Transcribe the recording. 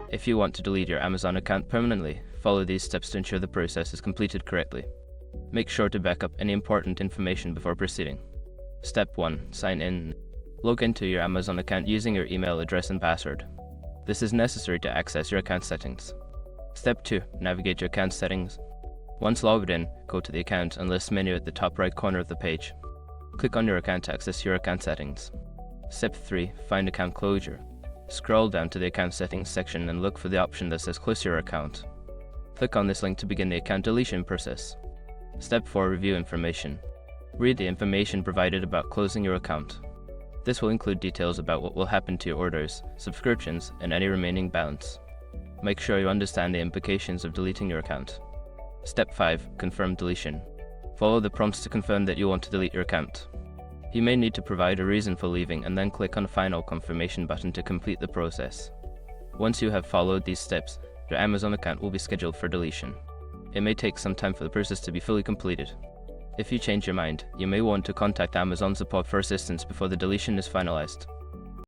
If you want to delete your Amazon account permanently, follow these steps to ensure the process is completed correctly. Make sure to back up any important information before proceeding. Step 1. Sign in. Log into your Amazon account using your email address and password. This is necessary to access your account settings. Step 2. Navigate your account settings. Once logged in, go to the Account and List menu at the top right corner of the page. Click on your account to access your account settings. Step 3. Find Account Closure. Scroll down to the Account Settings section and look for the option that says Close your account. Click on this link to begin the account deletion process. Step 4. Review information. Read the information provided about closing your account. This will include details about what will happen to your orders, subscriptions, and any remaining balance. Make sure you understand the implications of deleting your account. Step 5. Confirm deletion. Follow the prompts to confirm that you want to delete your account. You may need to provide a reason for leaving and then click on the Final Confirmation button to complete the process. Once you have followed these steps, your Amazon account will be scheduled for deletion. It may take some time for the process to be fully completed. If you change your mind, you may want to contact Amazon support for assistance before the deletion is finalized.